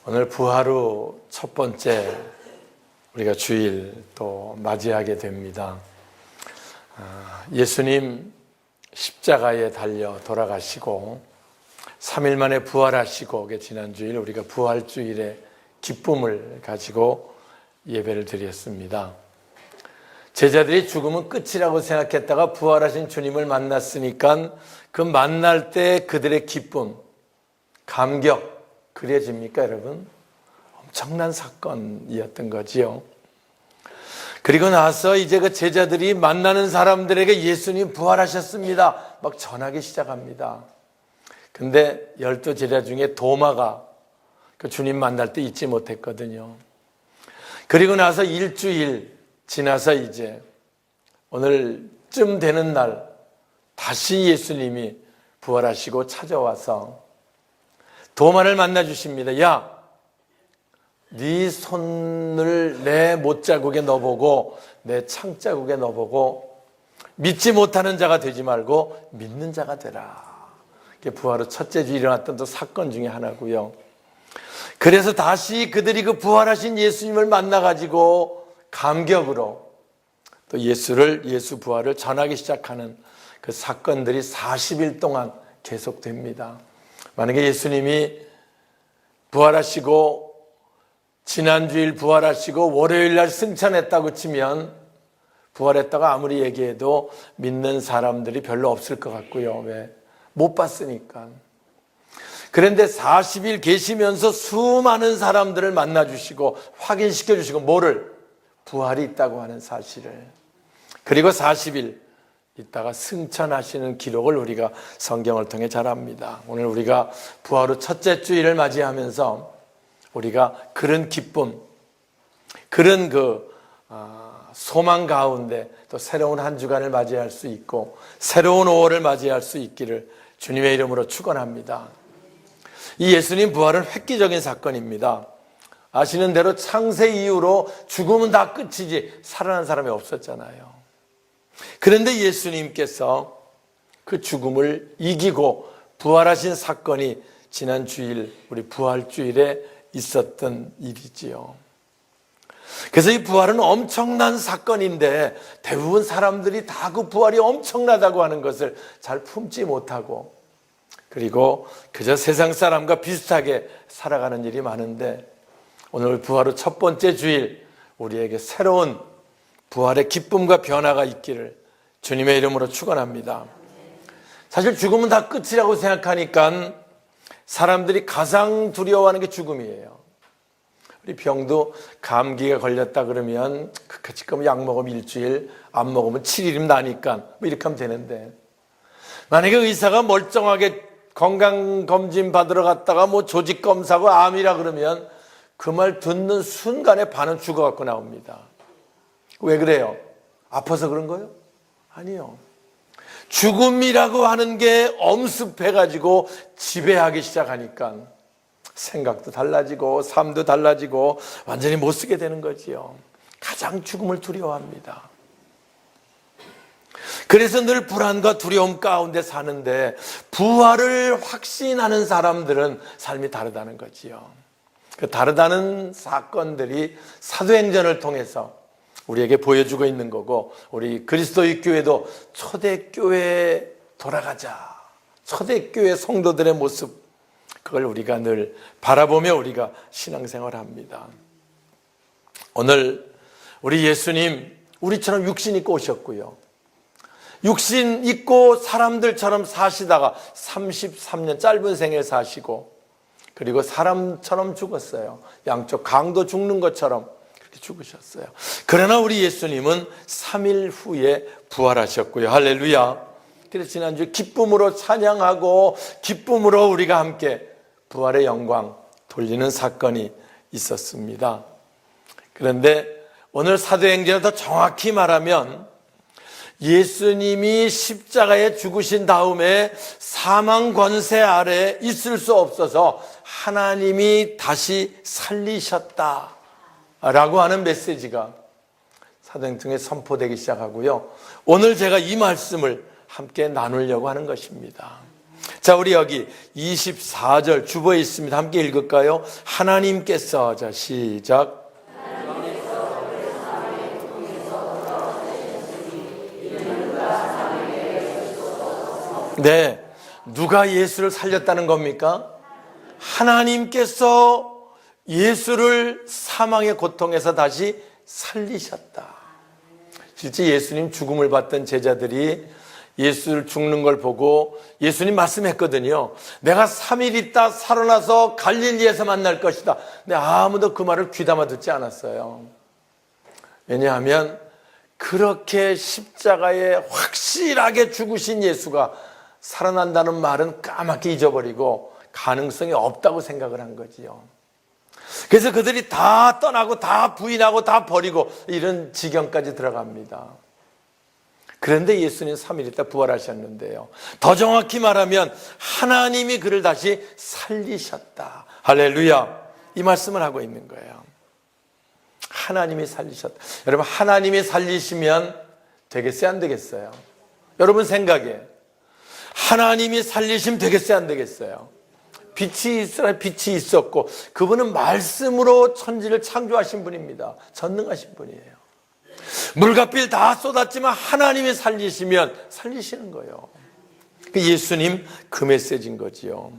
오늘 부활 후 첫 번째 우리가 주일 또 맞이하게 됩니다. 예수님 십자가에 달려 돌아가시고 3일 만에 부활하시고 지난 주일 우리가 부활주일의 기쁨을 가지고 예배를 드렸습니다. 제자들이 죽음은 끝이라고 생각했다가 부활하신 주님을 만났으니까 그 만날 때 그들의 기쁨, 감격 그려집니까 여러분? 엄청난 사건이었던 거지요. 그리고 나서 이제 그 제자들이 만나는 사람들에게 예수님 부활하셨습니다 막 전하기 시작합니다. 근데 12 제자 중에 도마가 그 주님 만날 때 잊지 못했거든요. 그리고 나서 일주일 지나서 이제 오늘쯤 되는 날 다시 예수님이 부활하시고 찾아와서 도마를 만나 주십니다. 야, 네 손을 내 못자국에 넣어보고 내 창자국에 넣어보고 믿지 못하는 자가 되지 말고 믿는 자가 되라. 이게 부활 후 첫째 주에 일어났던 또 사건 중에 하나고요. 그래서 다시 그들이 그 부활하신 예수님을 만나가지고 감격으로 또 예수 부활을 전하기 시작하는 그 사건들이 40일 동안 계속됩니다. 만약에 예수님이 부활하시고 지난주일 부활하시고 월요일날 승천했다고 치면 부활했다고 아무리 얘기해도 믿는 사람들이 별로 없을 것 같고요. 왜? 못 봤으니까. 그런데 40일 계시면서 수많은 사람들을 만나주시고 확인시켜 주시고 뭐를? 부활이 있다고 하는 사실을. 그리고 40일 있다가 승천하시는 기록을 우리가 성경을 통해 잘 압니다. 오늘 우리가 부활 후 첫째 주일을 맞이하면서 우리가 그런 기쁨, 그런 소망 가운데 또 새로운 한 주간을 맞이할 수 있고 새로운 5월을 맞이할 수 있기를 주님의 이름으로 축원합니다. 이 예수님 부활은 획기적인 사건입니다. 아시는 대로 창세 이후로 죽음은 다 끝이지 살아난 사람이 없었잖아요. 그런데 예수님께서 그 죽음을 이기고 부활하신 사건이 지난 주일 우리 부활주일에 있었던 일이지요. 그래서 이 부활은 엄청난 사건인데 대부분 사람들이 다 그 부활이 엄청나다고 하는 것을 잘 품지 못하고 그리고 그저 세상 사람과 비슷하게 살아가는 일이 많은데 오늘 부활 후 첫 번째 주일 우리에게 새로운 부활의 기쁨과 변화가 있기를 주님의 이름으로 축원합니다. 사실 죽음은 다 끝이라고 생각하니까 사람들이 가장 두려워하는 게 죽음이에요. 우리 병도 감기가 걸렸다 그러면 지금 약 먹으면 일주일, 안 먹으면 7일이면 나니까 뭐 이렇게 하면 되는데 만약에 의사가 멀쩡하게 건강검진 받으러 갔다가 뭐 조직검사고 암이라 그러면 그 말 듣는 순간에 반은 죽어갖고 나옵니다. 왜 그래요? 아파서 그런 거예요? 아니요. 죽음이라고 하는 게 엄습해가지고 지배하기 시작하니까 생각도 달라지고 삶도 달라지고 완전히 못 쓰게 되는 거지요. 가장 죽음을 두려워합니다. 그래서 늘 불안과 두려움 가운데 사는데 부활을 확신하는 사람들은 삶이 다르다는 거지요. 그 다르다는 사건들이 사도행전을 통해서 우리에게 보여주고 있는 거고 우리 그리스도의 교회도 초대교회에 돌아가자. 초대교회 성도들의 모습 그걸 우리가 늘 바라보며 우리가 신앙생활을 합니다. 오늘 우리 예수님 우리처럼 육신 입고 오셨고요. 육신 입고 사람들처럼 사시다가 33년 짧은 생을 사시고 그리고 사람처럼 죽었어요. 양쪽 강도 죽는 것처럼 그렇게 죽으셨어요. 그러나 우리 예수님은 3일 후에 부활하셨고요. 할렐루야. 그래서 지난주 기쁨으로 찬양하고 기쁨으로 우리가 함께 부활의 영광 돌리는 사건이 있었습니다. 그런데 오늘 사도행전을 더 정확히 말하면 예수님이 십자가에 죽으신 다음에 사망 권세 아래 있을 수 없어서 하나님이 다시 살리셨다 라고 하는 메시지가 사도행전에 선포되기 시작하고요. 오늘 제가 이 말씀을 함께 나누려고 하는 것입니다. 자, 우리 여기 24절 주보에 있습니다. 함께 읽을까요? 하나님께서, 자, 시작. 네, 누가 예수를 살렸다는 겁니까? 하나님께서 예수를 사망의 고통에서 다시 살리셨다. 실제 예수님 죽음을 받던 제자들이 예수를 죽는 걸 보고 예수님 말씀했거든요. 내가 3일 있다 살아나서 갈릴리에서 만날 것이다. 근데 아무도 그 말을 귀담아 듣지 않았어요. 왜냐하면 그렇게 십자가에 확실하게 죽으신 예수가 살아난다는 말은 까맣게 잊어버리고 가능성이 없다고 생각을 한 거지요. 그래서 그들이 다 떠나고 다 부인하고 다 버리고 이런 지경까지 들어갑니다. 그런데 예수님 3일 있다 부활하셨는데요. 더 정확히 말하면 하나님이 그를 다시 살리셨다. 할렐루야. 이 말씀을 하고 있는 거예요. 하나님이 살리셨다. 여러분, 하나님이 살리시면 되겠어요, 안 되겠어요? 여러분 생각에 하나님이 살리시면 되겠어요, 안 되겠어요? 빛이 있으라 빛이 있었고 그분은 말씀으로 천지를 창조하신 분입니다. 전능하신 분이에요. 물과 빌 다 쏟았지만 하나님이 살리시면 살리시는 거예요. 예수님 그 메시지인 거지요.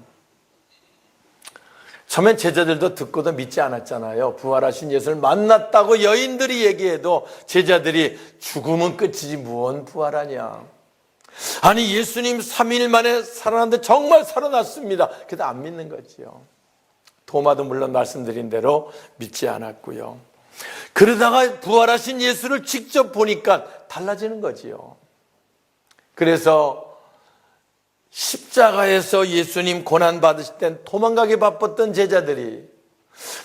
처음엔 제자들도 듣고도 믿지 않았잖아요. 부활하신 예수를 만났다고 여인들이 얘기해도 제자들이 죽음은 끝이지 무언 부활하냐. 아니 예수님 3일 만에 살아났는데 정말 살아났습니다. 그래도 안 믿는 거지요. 도마도 물론 말씀드린 대로 믿지 않았고요. 그러다가 부활하신 예수를 직접 보니까 달라지는 거지요. 그래서 십자가에서 예수님 고난 받으실 땐 도망가기 바빴던 제자들이,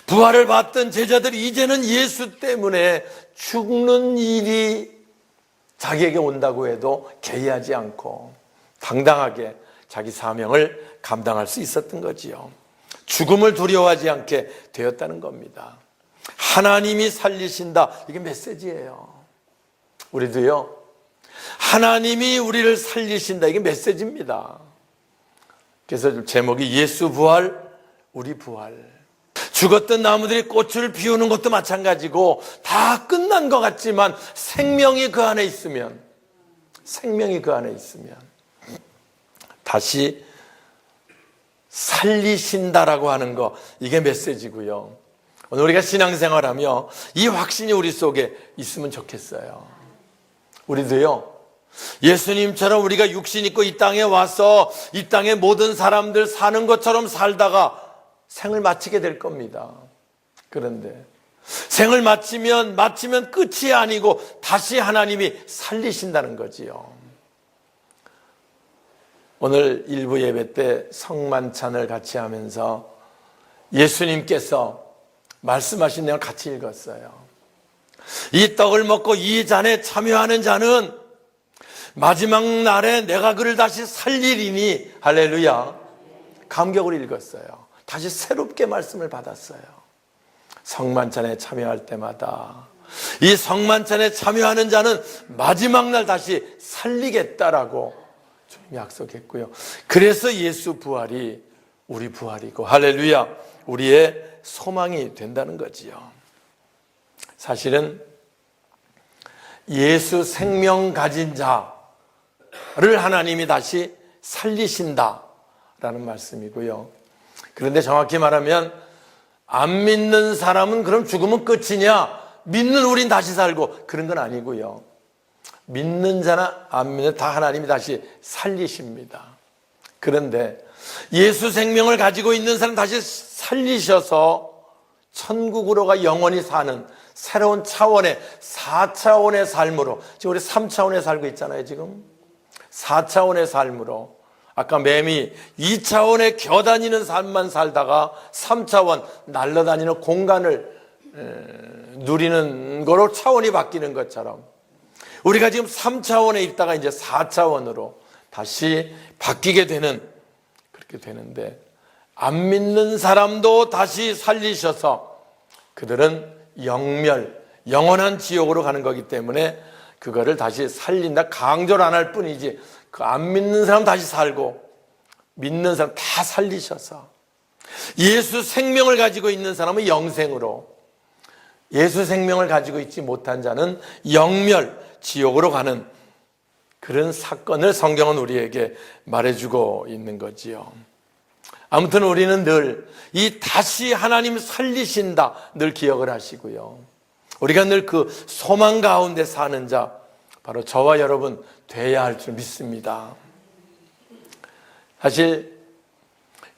부활을 받던 제자들이 이제는 예수 때문에 죽는 일이 자기에게 온다고 해도 개의하지 않고 당당하게 자기 사명을 감당할 수 있었던 거지요. 죽음을 두려워하지 않게 되었다는 겁니다. 하나님이 살리신다. 이게 메시지예요. 우리도요, 하나님이 우리를 살리신다. 이게 메시지입니다. 그래서 제목이 예수 부활, 우리 부활. 죽었던 나무들이 꽃을 피우는 것도 마찬가지고 다 끝난 것 같지만 생명이 그 안에 있으면 다시 살리신다라고 하는 거, 이게 메시지고요. 오늘 우리가 신앙생활하며 이 확신이 우리 속에 있으면 좋겠어요. 우리도요, 예수님처럼 우리가 육신 입고 이 땅에 와서 이 땅의 모든 사람들 사는 것처럼 살다가 생을 마치게 될 겁니다. 그런데 생을 마치면 끝이 아니고 다시 하나님이 살리신다는 거지요. 오늘 일부 예배 때 성만찬을 같이 하면서 예수님께서 말씀하신 내용을 같이 읽었어요. 이 떡을 먹고 이 잔에 참여하는 자는 마지막 날에 내가 그를 다시 살리리니, 할렐루야. 감격을 읽었어요. 다시 새롭게 말씀을 받았어요. 성만찬에 참여할 때마다 이 성만찬에 참여하는 자는 마지막 날 다시 살리겠다라고 주님이 약속했고요. 그래서 예수 부활이 우리 부활이고, 할렐루야, 우리의 소망이 된다는 거지요. 사실은 예수 생명 가진 자를 하나님이 다시 살리신다라는 말씀이고요. 그런데 정확히 말하면 안 믿는 사람은 그럼 죽으면 끝이냐? 믿는 우린 다시 살고, 그런 건 아니고요. 믿는 자나 안 믿는 다 하나님이 다시 살리십니다. 그런데 예수 생명을 가지고 있는 사람 다시 살리셔서 천국으로 가 영원히 사는 새로운 차원의 4차원의 삶으로, 지금 우리 3차원에 살고 있잖아요. 지금 4차원의 삶으로, 아까 뱀이 2차원에 겨다니는 삶만 살다가 3차원 날아다니는 공간을 누리는 거로 차원이 바뀌는 것처럼 우리가 지금 3차원에 있다가 이제 4차원으로 다시 바뀌게 되는, 그렇게 되는데, 안 믿는 사람도 다시 살리셔서 그들은 영원한 지옥으로 가는 거기 때문에 그거를 다시 살린다 강조를 안 할 뿐이지, 그 안 믿는 사람 다시 살고 믿는 사람 다 살리셔서 예수 생명을 가지고 있는 사람은 영생으로, 예수 생명을 가지고 있지 못한 자는 영멸, 지옥으로 가는 그런 사건을 성경은 우리에게 말해주고 있는 거지요. 아무튼 우리는 늘 이 다시 하나님 살리신다 늘 기억을 하시고요. 우리가 늘 그 소망 가운데 사는 자, 바로 저와 여러분 돼야 할 줄 믿습니다. 사실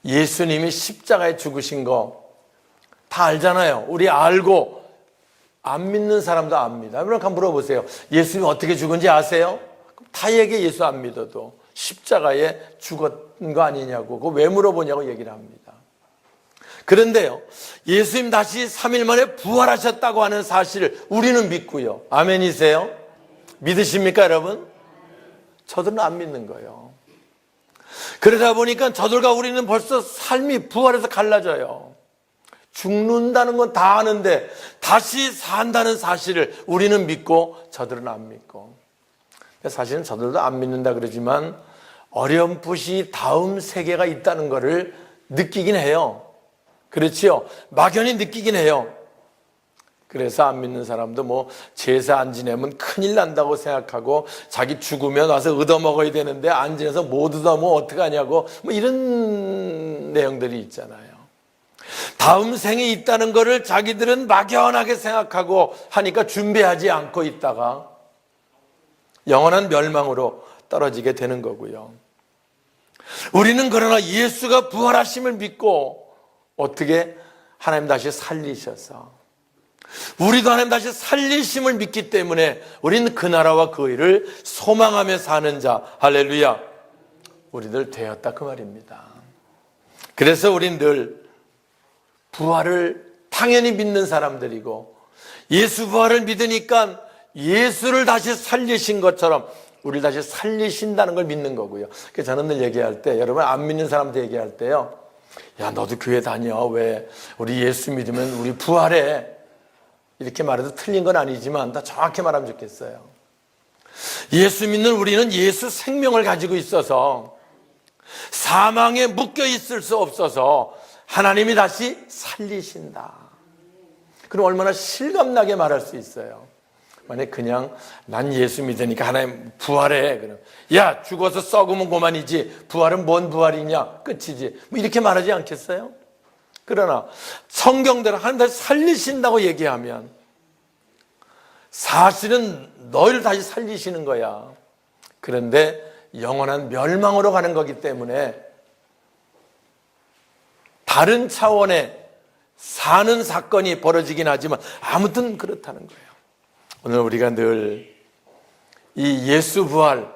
예수님이 십자가에 죽으신 거 다 알잖아요. 우리 알고 안 믿는 사람도 압니다. 여러분 한번 물어보세요. 예수님이 어떻게 죽은지 아세요? 다 얘기해. 예수 안 믿어도 십자가에 죽은 거 아니냐고, 그거 왜 물어보냐고 얘기를 합니다. 그런데요, 예수님 다시 3일 만에 부활하셨다고 하는 사실을 우리는 믿고요. 아멘이세요? 믿으십니까 여러분? 저들은 안 믿는 거예요. 그러다 보니까 저들과 우리는 벌써 삶이 부활해서 갈라져요. 죽는다는 건 다 아는데 다시 산다는 사실을 우리는 믿고 저들은 안 믿고, 사실은 저들도 안 믿는다 그러지만 어렴풋이 다음 세계가 있다는 것을 느끼긴 해요. 그렇지요? 막연히 느끼긴 해요. 그래서 안 믿는 사람도 뭐 제사 안 지내면 큰일 난다고 생각하고, 자기 죽으면 와서 얻어먹어야 되는데 안 지내서 못 얻어먹으면 어떡하냐고, 뭐 이런 내용들이 있잖아요. 다음 생이 있다는 것을 자기들은 막연하게 생각하고 하니까 준비하지 않고 있다가 영원한 멸망으로 떨어지게 되는 거고요. 우리는 그러나 예수가 부활하심을 믿고 어떻게 하나님 다시 살리셔서, 우리도 하나님 다시 살리심을 믿기 때문에 우리는 그 나라와 그 의를 소망하며 사는 자, 할렐루야, 우리들 되었다 그 말입니다. 그래서 우리는 늘 부활을 당연히 믿는 사람들이고, 예수 부활을 믿으니까 예수를 다시 살리신 것처럼 우리를 다시 살리신다는 걸 믿는 거고요. 그래서 저는 늘 얘기할 때, 여러분 안 믿는 사람들 얘기할 때요, 야 너도 교회 다녀, 왜 우리 예수 믿으면 우리 부활해, 이렇게 말해도 틀린 건 아니지만 다 정확히 말하면 좋겠어요. 예수 믿는 우리는 예수 생명을 가지고 있어서 사망에 묶여 있을 수 없어서 하나님이 다시 살리신다. 그럼 얼마나 실감나게 말할 수 있어요. 만약 그냥 난 예수 믿으니까 하나님 부활해, 그럼 야 죽어서 썩으면 그만이지, 부활은 뭔 부활이냐, 끝이지, 뭐 이렇게 말하지 않겠어요? 그러나 성경대로 하나님 다시 살리신다고 얘기하면 사실은 너희를 다시 살리시는 거야. 그런데 영원한 멸망으로 가는 거기 때문에 다른 차원의 사는 사건이 벌어지긴 하지만 아무튼 그렇다는 거예요. 오늘 우리가 늘 이 예수 부활,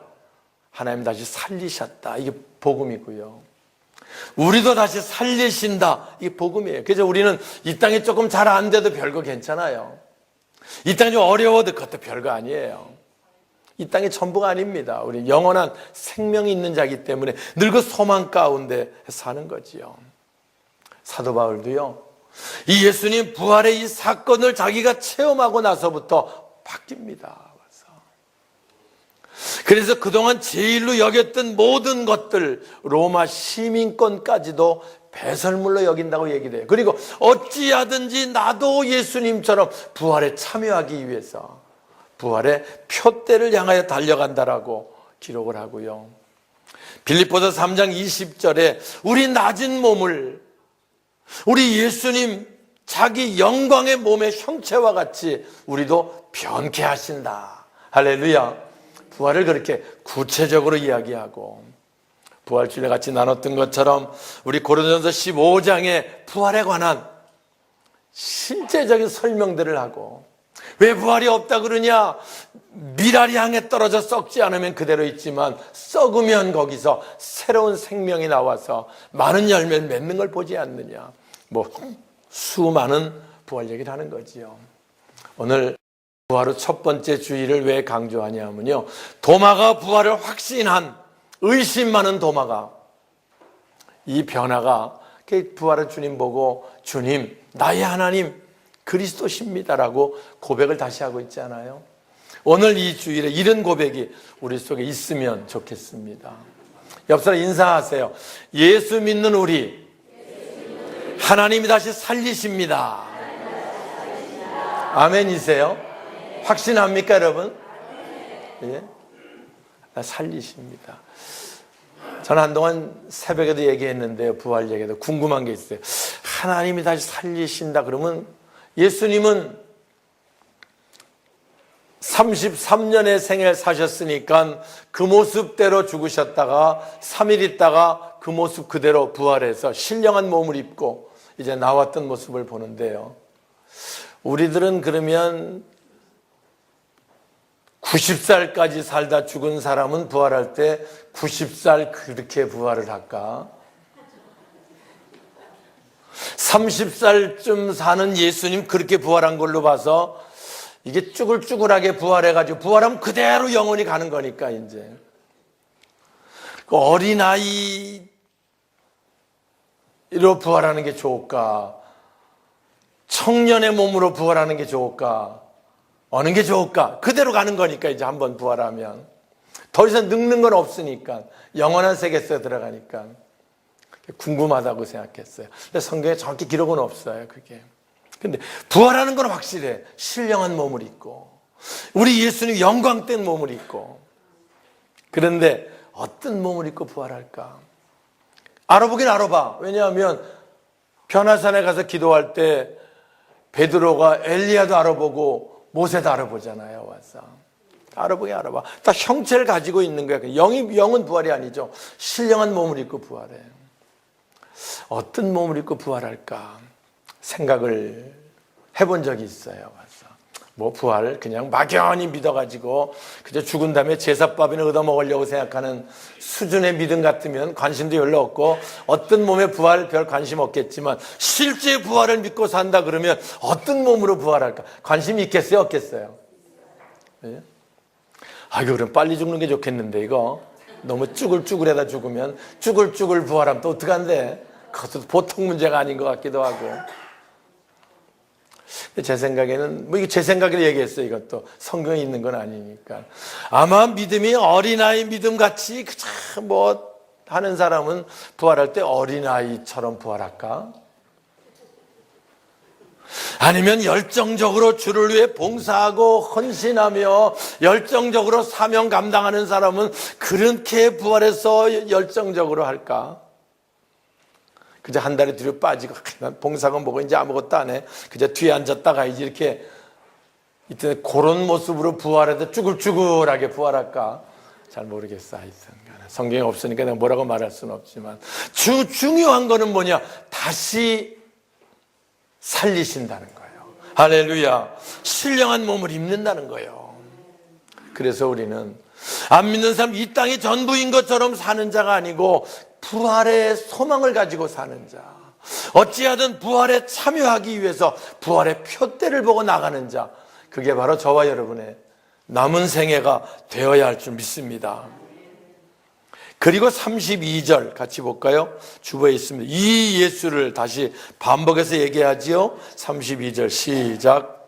하나님 다시 살리셨다, 이게 복음이고요. 우리도 다시 살리신다, 이게 복음이에요. 그래서 우리는 이 땅에 조금 잘 안 돼도 별거 괜찮아요. 이 땅이 좀 어려워도 그것도 별거 아니에요. 이 땅이 전부가 아닙니다. 우리 영원한 생명이 있는 자이기 때문에 늘 그 소망 가운데 사는 거지요. 사도 바울도요, 이 예수님 부활의 이 사건을 자기가 체험하고 나서부터 바뀝니다. 그래서 그동안 제일로 여겼던 모든 것들, 로마 시민권까지도 배설물로 여긴다고 얘기를 해요. 그리고 어찌하든지 나도 예수님처럼 부활에 참여하기 위해서 부활의 표대를 향하여 달려간다라고 기록을 하고요. 빌립보서 3장 20절에 우리 낮은 몸을 우리 예수님 자기 영광의 몸의 형체와 같이 우리도 변케 하신다. 할렐루야. 부활을 그렇게 구체적으로 이야기하고, 부활주일에 같이 나눴던 것처럼 우리 고린도전서 15장에 부활에 관한 실제적인 설명들을 하고, 왜 부활이 없다 그러냐, 미랄이 향해 떨어져 썩지 않으면 그대로 있지만 썩으면 거기서 새로운 생명이 나와서 많은 열매를 맺는 걸 보지 않느냐, 뭐 수많은 부활 얘기를 하는 거지요. 오늘 부활 후 첫 번째 주의를 왜 강조하냐면요, 도마가 부활을 확신한 의심 많은 도마가 이 변화가 부활의 주님 보고 주님 나의 하나님 그리스도십니다라고 고백을 다시 하고 있잖아요. 오늘 이 주일에 이런 고백이 우리 속에 있으면 좋겠습니다. 옆 사람 인사하세요. 예수 믿는 우리 하나님이 다시 살리십니다. 아멘이세요? 확신합니까 여러분? 예? 살리십니다. 저는 한동안 새벽에도 얘기했는데요, 부활 얘기도 궁금한 게 있어요. 하나님이 다시 살리신다 그러면 예수님은 33년의 생애 사셨으니까 그 모습대로 죽으셨다가 3일 있다가 그 모습 그대로 부활해서 신령한 몸을 입고 이제 나왔던 모습을 보는데요, 우리들은 그러면 90살까지 살다 죽은 사람은 부활할 때 90살 그렇게 부활을 할까? 30살쯤 사는 예수님 그렇게 부활한 걸로 봐서 이게 쭈글쭈글하게 부활해가지고 부활하면 그대로 영원히 가는 거니까 이제 그 어린아이로 부활하는 게 좋을까? 청년의 몸으로 부활하는 게 좋을까? 어느 게 좋을까? 그대로 가는 거니까 이제 한번 부활하면 더 이상 늙는 건 없으니까 영원한 세계에 들어가니까 궁금하다고 생각했어요. 근데 성경에 정확히 기록은 없어요, 그게. 근데 부활하는 건 확실해. 신령한 몸을 입고 우리 예수님 영광된 몸을 입고. 그런데 어떤 몸을 입고 부활할까? 알아보긴 알아봐. 왜냐하면 변화산에 가서 기도할 때 베드로가 엘리야도 알아보고 모세도 알아보잖아요. 와서 알아보긴 알아봐. 다 형체를 가지고 있는 거야. 영은 부활이 아니죠. 신령한 몸을 입고 부활해. 어떤 몸을 입고 부활할까 생각을 해본 적이 있어요. 와서 뭐 부활 그냥 막연히 믿어가지고 그저 죽은 다음에 제사밥이나 얻어먹으려고 생각하는 수준의 믿음 같으면 관심도 별로 없고, 어떤 몸의 부활 별 관심 없겠지만 실제 부활을 믿고 산다 그러면 어떤 몸으로 부활할까 관심이 있겠어요, 없겠어요? 예? 아이고 그럼 빨리 죽는 게 좋겠는데 이거 너무 쭈글쭈글해다 죽으면 쭈글쭈글 부활하면 또 어떡한데? 그것도 보통 문제가 아닌 것 같기도 하고. 제 생각에는 뭐 이게 제 생각으로 얘기했어요. 이것도 성경에 있는 건 아니니까. 아마 믿음이 어린아이 믿음 같이 뭐 하는 사람은 부활할 때 어린아이처럼 부활할까? 아니면 열정적으로 주를 위해 봉사하고 헌신하며 열정적으로 사명 감당하는 사람은 그렇게 부활해서 열정적으로 할까? 그저 한 달에 뒤로 빠지고 봉사가 뭐고 이제 아무것도 안 해. 그저 뒤에 앉았다가 이제 이렇게 이때 그런 모습으로 부활해도 쭈글쭈글하게 부활할까? 잘 모르겠어. 하여튼 성경이 없으니까 내가 뭐라고 말할 수는 없지만 중요한 거는 뭐냐? 다시 살리신다는 거예요. 할렐루야. 신령한 몸을 입는다는 거예요. 그래서 우리는 안 믿는 사람 이 땅이 전부인 것처럼 사는 자가 아니고 부활의 소망을 가지고 사는 자, 어찌하든 부활에 참여하기 위해서 부활의 표대를 보고 나가는 자, 그게 바로 저와 여러분의 남은 생애가 되어야 할 줄 믿습니다. 그리고 32절 같이 볼까요? 주보에 있습니다. 이 예수를 다시 반복해서 얘기하지요. 32절 시작.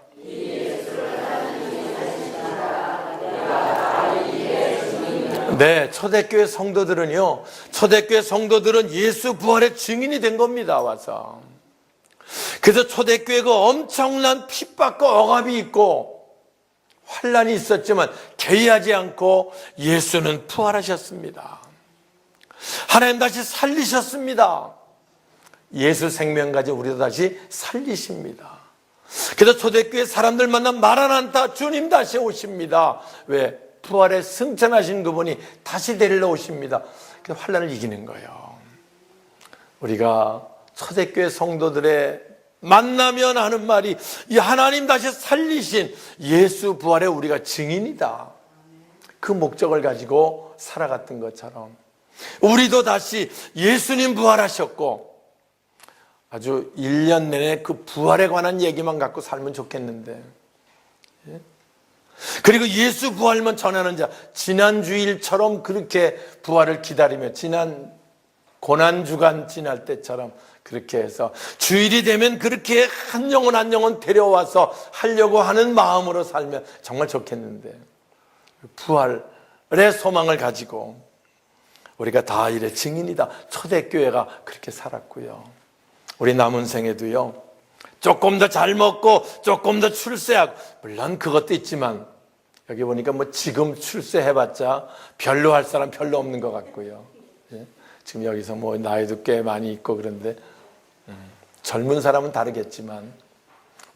네, 초대교회 성도들은요, 초대교회 성도들은 예수 부활의 증인이 된 겁니다. 와서 그래서 초대교회가 엄청난 핍박과 억압이 있고 환난이 있었지만 개의하지 않고 예수는 부활하셨습니다. 하나님 다시 살리셨습니다. 예수 생명 가지고 우리도 다시 살리십니다. 그래서 초대교회 사람들 만나면 마라나타, 주님 다시 오십니다. 왜? 부활에 승천하신 그분이 다시 데리러 오십니다. 그래서 환난을 이기는 거예요. 우리가 초대교회 성도들의 만나면 하는 말이 이 하나님 다시 살리신 예수 부활에 우리가 증인이다. 그 목적을 가지고 살아갔던 것처럼 우리도 다시 예수님 부활하셨고 아주 1년 내내 그 부활에 관한 얘기만 갖고 살면 좋겠는데, 그리고 예수 부활만 전하는 자, 지난 주일처럼 그렇게 부활을 기다리며 지난 고난주간 지날 때처럼 그렇게 해서 주일이 되면 그렇게 한 영혼 한 영혼 데려와서 하려고 하는 마음으로 살면 정말 좋겠는데, 부활의 소망을 가지고 우리가 다 이래 증인이다. 초대교회가 그렇게 살았고요. 우리 남은 생에도요, 조금 더 잘 먹고 조금 더 출세하고, 물론 그것도 있지만 여기 보니까 뭐 지금 출세해봤자 별로 할 사람 별로 없는 것 같고요. 예? 지금 여기서 뭐 나이도 꽤 많이 있고 그런데 젊은 사람은 다르겠지만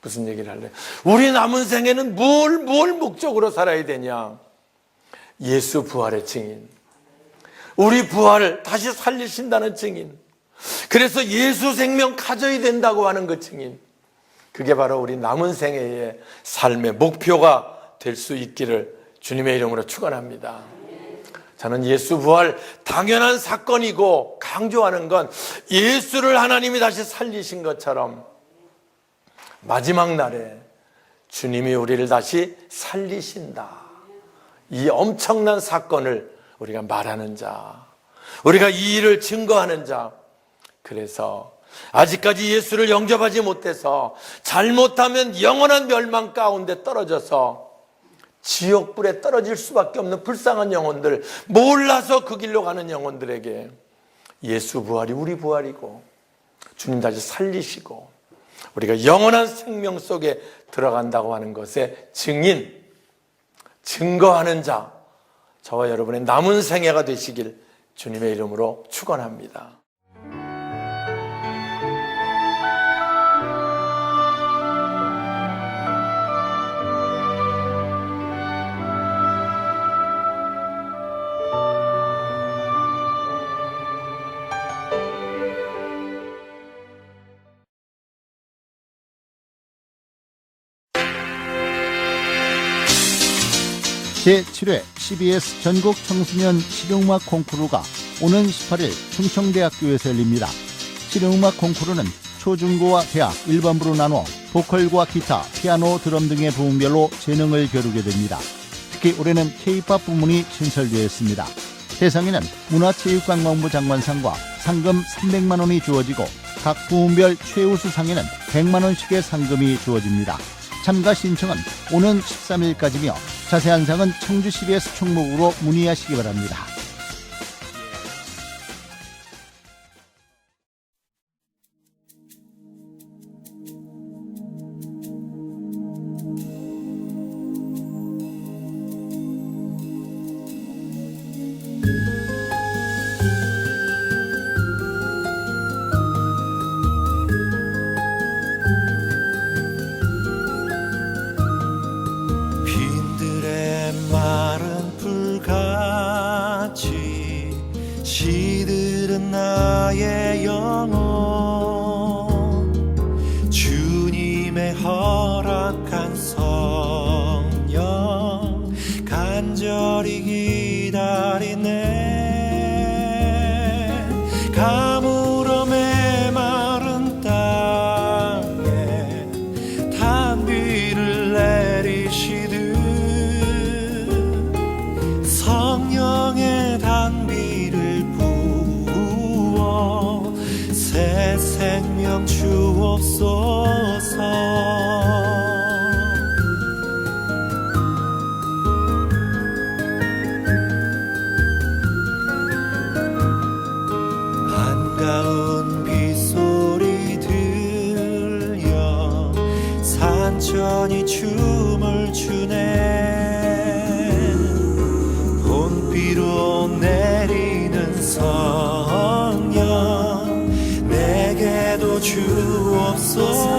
무슨 얘기를 할래? 우리 남은 생에는 뭘 목적으로 살아야 되냐? 예수 부활의 증인, 우리 부활을 다시 살리신다는 증인, 그래서 예수 생명 가져야 된다고 하는 그 증인, 그게 바로 우리 남은 생애의 삶의 목표가 될 수 있기를 주님의 이름으로 축원합니다. 저는 예수 부활 당연한 사건이고, 강조하는 건 예수를 하나님이 다시 살리신 것처럼 마지막 날에 주님이 우리를 다시 살리신다, 이 엄청난 사건을 우리가 말하는 자, 우리가 이 일을 증거하는 자. 그래서 아직까지 예수를 영접하지 못해서 잘못하면 영원한 멸망 가운데 떨어져서 지옥불에 떨어질 수밖에 없는 불쌍한 영혼들, 몰라서 그 길로 가는 영혼들에게 예수 부활이 우리 부활이고, 주님 다시 살리시고 우리가 영원한 생명 속에 들어간다고 하는 것의 증인, 증거하는 자, 저와 여러분의 남은 생애가 되시길 주님의 이름으로 축원합니다. 제7회 CBS 전국 청소년 실용음악 콩쿠르가 오는 18일 충청대학교에서 열립니다. 실용음악 콩쿠르는 초중고와 대학 일반부로 나눠 보컬과 기타, 피아노, 드럼 등의 부문별로 재능을 겨루게 됩니다. 특히 올해는 K-POP 부문이 신설되었습니다. 대상에는 문화체육관광부 장관상과 상금 300만 원이 주어지고, 각 부문별 최우수상에는 100만 원씩의 상금이 주어집니다. 참가 신청은 오는 13일까지며 자세한 사항은 청주 CBS 총무부로 문의하시기 바랍니다. 마른 풀같이 시들은 나의 영혼, 주님의 허락한 성령 간절히 기다리네. 가물어 메마른 땅에 단비를 내리시듯 성령의 단비를 부어 새 생명 주옵소서. 반가운 빗소리 들려 산천이 춤을 추네. 봄비로 내리는 성령 내게도 주옵소서.